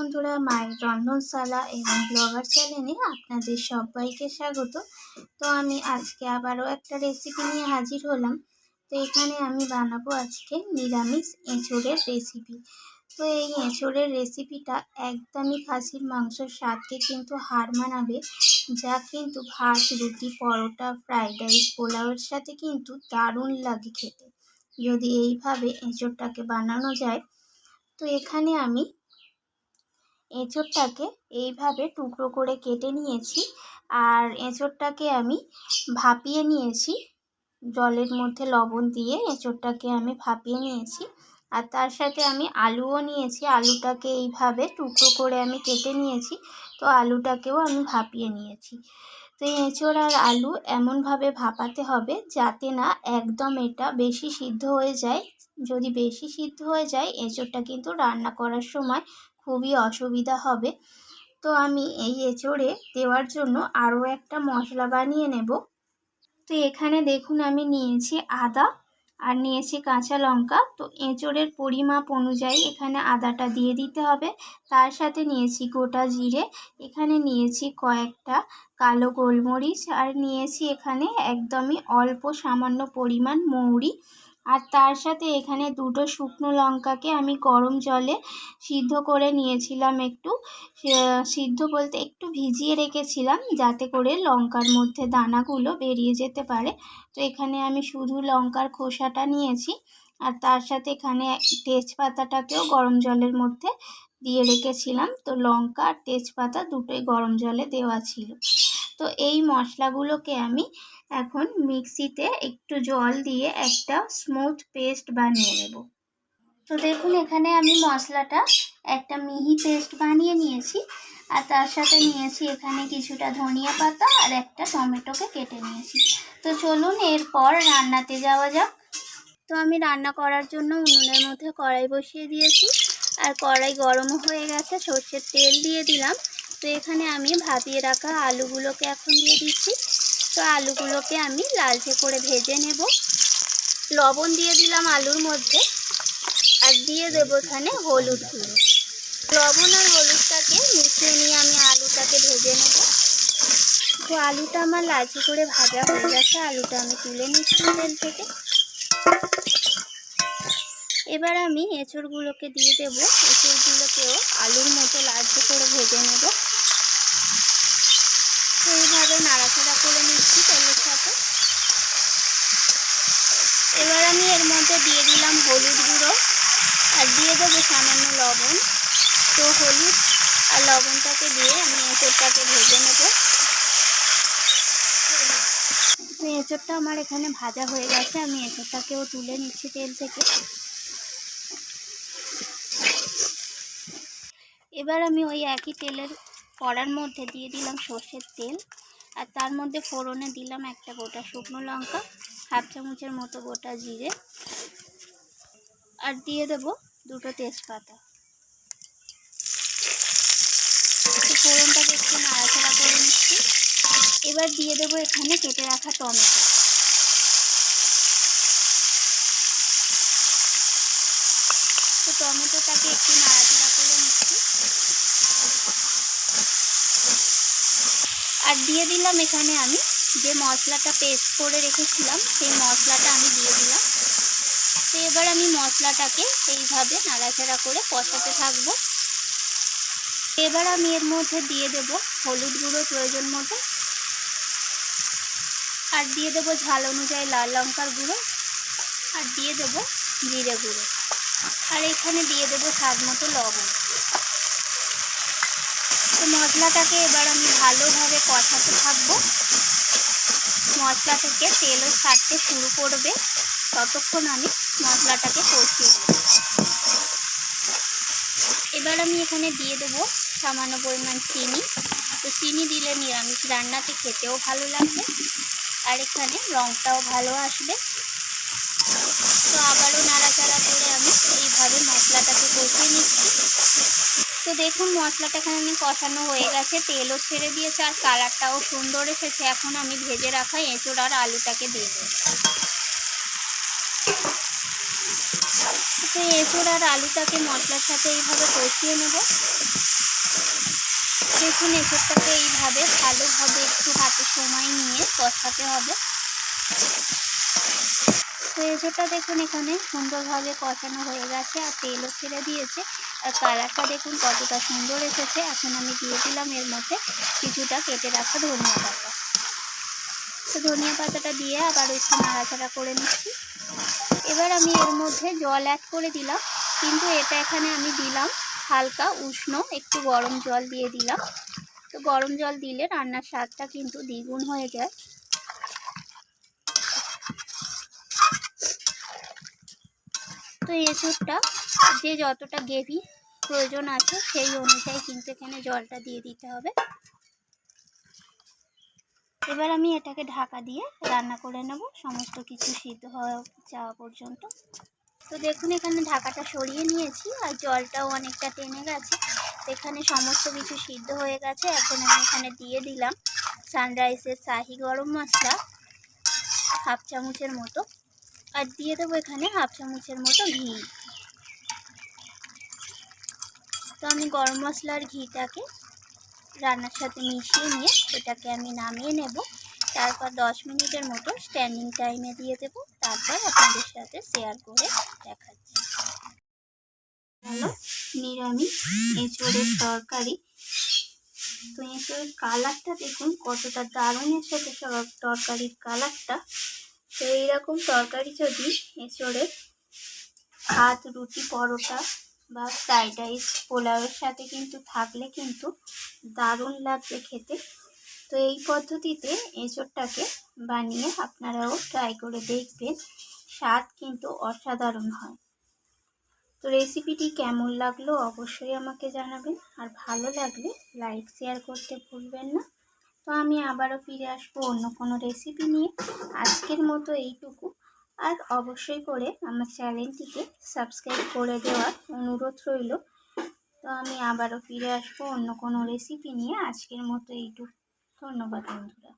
বন্ধুরা, মায়ের রন্ধনশালা এবং ব্লগার চ্যানেলে আপনাদের সবাইকে স্বাগত। তো আমি আজকে আবারও একটা রেসিপি নিয়ে হাজির হলাম। তো এখানে আমি বানাবো আজকে নিরামিষ এঁচোড়ের রেসিপি। তো এই এঁচোড়ের রেসিপিটা একদমই খাসির মাংসের স্বাদকে কিন্তু হার মানাবে, যা কিন্তু ভাত, রুটি, পরোটা, ফ্রাইড রাইস, পোলাওয়ের সাথে কিন্তু দারুণ লাগে খেতে, যদি এইভাবে এঁচোড়টাকে বানানো যায়। তো এখানে আমি এঁচোড়টাকে এইভাবে টুকরো করে কেটে নিয়েছি, আর এঁচোড়টাকে আমি ভাপিয়ে নিয়েছি। জলের মধ্যে লবণ দিয়ে এঁচোড়টাকে আমি ভাপিয়ে নিয়েছি, আর তার সাথে আমি আলুও নিয়েছি। আলুটাকে এইভাবে টুকরো করে আমি কেটে নিয়েছি, তো আলুটাকেও আমি ভাপিয়ে নিয়েছি। তো এঁচোড় আর আলু এমনভাবে ভাপাতে হবে যাতে না একদম এটা বেশি সিদ্ধ হয়ে যায়। যদি বেশি সিদ্ধ হয়ে যায় এঁচোড়টা কিন্তু রান্না করার সময় খুবই অসুবিধা হবে। তো আমি এই এঁচোড়ে দেওয়ার জন্য আরও একটা মশলা বানিয়ে নেব। তো এখানে দেখুন আমি নিয়েছি আদা আর নিয়েছি কাঁচা লঙ্কা। তো এঁচোড়ের পরিমাপ অনুযায়ী এখানে আদাটা দিয়ে দিতে হবে। তার সাথে নিয়েছি গোটা জিরে, এখানে নিয়েছি কয়েকটা কালো গোলমরিচ, আর নিয়েছি এখানে একদমই অল্প সামান্য পরিমাণ মৌরি। আর তার সাথে এখানে দুটো শুকনো লঙ্কাকে আমি গরম জলে সিদ্ধ করে নিয়েছিলাম। একটু সিদ্ধ বলতে একটু ভিজিয়ে রেখেছিলাম, যাতে করে লঙ্কার মধ্যে দানাগুলো বেরিয়ে যেতে পারে। তো এখানে আমি শুধু লঙ্কার খোসাটা নিয়েছি, আর তার সাথে এখানে তেজপাতাটাকেও গরম জলের মধ্যে দিয়ে রেখেছিলাম। তো লঙ্কা আর তেজপাতা দুটোই গরম জলে দেওয়া ছিল। তো এই মশলাগুলোকে আমি এখন মিক্সিতে একটু জল দিয়ে একটা স্মুথ পেস্ট বানিয়ে নেব। তো দেখুন এখানে আমি মশলাটা একটা মিহি পেস্ট বানিয়ে নিয়েছি, আর তার সাথে নিয়েছি এখানে কিছুটা ধনিয়া পাতা আর একটা টমেটোকে কেটে নিয়েছি। তো চলুন এরপর রান্নাতে যাওয়া যাক। তো আমি রান্না করার জন্য উনুনের মধ্যে কড়াই বসিয়ে দিয়েছি, আর কড়াই গরমও হয়ে গেছে। সর্ষের তেল দিয়ে দিলাম। তো এখানে আমি ভাপিয়ে রাখা আলুগুলোকে এখন দিয়ে দিচ্ছি। তো আলুগুলোকে আমি লালচে করে ভেজে নেব। লবণ দিয়ে দিলাম আলুর মধ্যে, আর দিয়ে দেবো এখানে হলুদ গুঁড়ো। লবণ আর হলুদটাকে মিশিয়ে নিয়ে আমি আলুটাকে ভেজে নেব। তো আলুটা আমার লালচে করে ভাজা হয়ে গেছে, আলুটা আমি তুলে নিচ্ছি তেল থেকে। এবার আমি এঁচোড়গুলোকে দিয়ে দেব। এঁচোড়গুলোকেও আলুর মতো লালচে করে ভেজে নেব। তো এইভাবে নাড়াচাড়া করে নিচ্ছি তেলের সাথে। এবার আমি এর মধ্যে দিয়ে দিলাম হলুদ গুঁড়ো, আর দিয়ে দেবো সামান্য লবণ। তো হলুদ আর লবণটাকে দিয়ে আমি এঁচোড়টাকে ভেজে নেব। তো এঁচোড়টা আমার এখানে ভাজা হয়ে গেছে, আমি এঁচোড়টাকেও তুলে নিচ্ছি তেল থেকে। এবার আমি ওই একই তেলের কড়ার মধ্যে দিয়ে দিলাম সর্ষের তেল, আর তার মধ্যে ফোড়নে দিলাম একটা গোটা শুকনো লঙ্কা, হাফ চামচের মতো গোটা জিরে, আর দিয়ে দেবো দুটো তেজপাতা। ফোড়নটাকে একটু নাড়াচাড়া করে নিচ্ছি। এবার দিয়ে দেবো এখানে কেটে রাখা টমেটো। তো টমেটোটাকে একটু নাড়াচাড়া করে নিচ্ছি, আর দিয়ে দিলাম এখানে আমি যে মশলাটা পেস্ট করে রেখেছিলাম সেই মশলাটা আমি দিয়ে দিলাম। তো এবার আমি মশলাটাকে এইভাবে নাড়াচাড়া করে কষাতে থাকবো। এবার আমি এর মধ্যে দিয়ে দেব হলুদ গুঁড়ো প্রয়োজন মতো, আর দিয়ে দেব ঝাল অনুযায়ী লাল লঙ্কার গুঁড়ো, আর দিয়ে দেব জিরে গুঁড়ো, আর এখানে দিয়ে দেব স্বাদ মতো লবণ। তো মশলাটাকে এবার আমি ভালোভাবে কষাতে থাকবো। মশলা থেকে তেলও ছাড়তে শুরু করবে, ততক্ষণ আমি মশলাটাকে কষিয়ে নেব। এবার আমি এখানে দিয়ে দেবো সামান্য পরিমাণ চিনি। তো চিনি দিলে নিরামিষ রান্নাতে খেতেও ভালো লাগবে, আর এখানে রঙটাও ভালো আসবে। তো আবারও নাড়াচাড়া করে আমি এইভাবে মশলাটাকে কষিয়ে নিচ্ছি। তো দেখুন মশলাটা এখানে কষানো হয়ে গেছে, তেলও ছেড়ে দিয়েছে, আর কালারটাও সুন্দর এসেছে। এখন আমি ভেজে রাখা এঁচোড় আর আলুটাকে দিয়ে দেব। তো এঁচোড় আর আলুটাকে মশলার সাথে এইভাবে কষিয়ে নেব। দেখুন এঁচোড়টাকে এইভাবে ভালোভাবে একটু হাতে সময় নিয়ে কষাতে হবে। তো এঁচোড়টা দেখুন এখানে সুন্দরভাবে কষানো হয়ে গেছে আর তেলও ছেড়ে দিয়েছে আর কালারটা দেখুন কতটা সুন্দর এসেছে। এখন আমি দিয়ে দিলাম এর মধ্যে কিছুটা কেটে রাখা ধনিয়া পাতা। তো ধনিয়া পাতাটা দিয়ে আবার একটু নাড়াচাড়া করে নিচ্ছি। এবার আমি এর মধ্যে জল অ্যাড করে দিলাম, কিন্তু এটা এখানে আমি দিলাম হালকা উষ্ণ একটু গরম জল দিয়ে দিলাম। তো গরম জল দিলে রান্নার স্বাদটা কিন্তু দ্বিগুণ হয়ে যায়। তো এঁচোড়টা যে যতটা গ্রেভি প্রয়োজন আছে সেই অনুযায়ী কিন্তু এখানে জলটা দিয়ে দিতে হবে। এবার আমি এটাকে ঢাকা দিয়ে রান্না করে নেব সমস্ত কিছু সিদ্ধ হয়ে যাওয়া পর্যন্ত। তো দেখুন এখানে ঢাকাটা সরিয়ে নিয়েছি আর জলটাও অনেকটা টেনে গেছে। এখানে সমস্ত কিছু সিদ্ধ হয়ে গেছে। এখন আমি এখানে দিয়ে দিলাম সানরাইজের শাহি গরম মশলা হাফ চামচের মতো, আর দিয়ে দেবো এখানে হাফ চামচের মতো ঘি। তো আমি গরম মশলা আর ঘিটাকে রান্নার সাথে মিশিয়ে নিয়ে এটাকে আমি নামিয়ে নেব। তারপর 10 মিনিটের মতো স্ট্যান্ডিং টাইমে দিয়ে দেবো, তারপর আপনাদের সাথে শেয়ার করে দেখাচ্ছি। হ্যালো, নিরামিষ এঁচোড়ের তরকারি। তো এঁচোড়ের কালারটা দেখুন কতটা দারুণ এসেছে, সব তরকারির কালারটা। তো এইরকম তরকারি যদি এঁচোড়ের ভাত, রুটি, পরোটা বা ফ্রাইড রাইস, পোলাওয়ের সাথে কিন্তু থাকলে কিন্তু দারুণ লাগবে খেতে। তো এই পদ্ধতিতে এঁচোড়টাকে বানিয়ে আপনারাও ট্রাই করে দেখবেন, স্বাদ কিন্তু অসাধারণ হয়। তো রেসিপিটি কেমন লাগলো অবশ্যই আমাকে জানাবেন, আর ভালো লাগলে লাইক শেয়ার করতে ভুলবেন না। তো আমি আবারও ফিরে আসবো অন্য কোনো রেসিপি নিয়ে। আজকের মতো এইটুকু, আর অবশ্যই করে আমার চ্যানেলটিকে সাবস্ক্রাইব করে দেওয়ার অনুরোধ রইল। তো আমি আবারও ফিরে আসবো অন্য কোনো রেসিপি নিয়ে। আজকের মতো এইটুকু। ধন্যবাদ বন্ধুরা।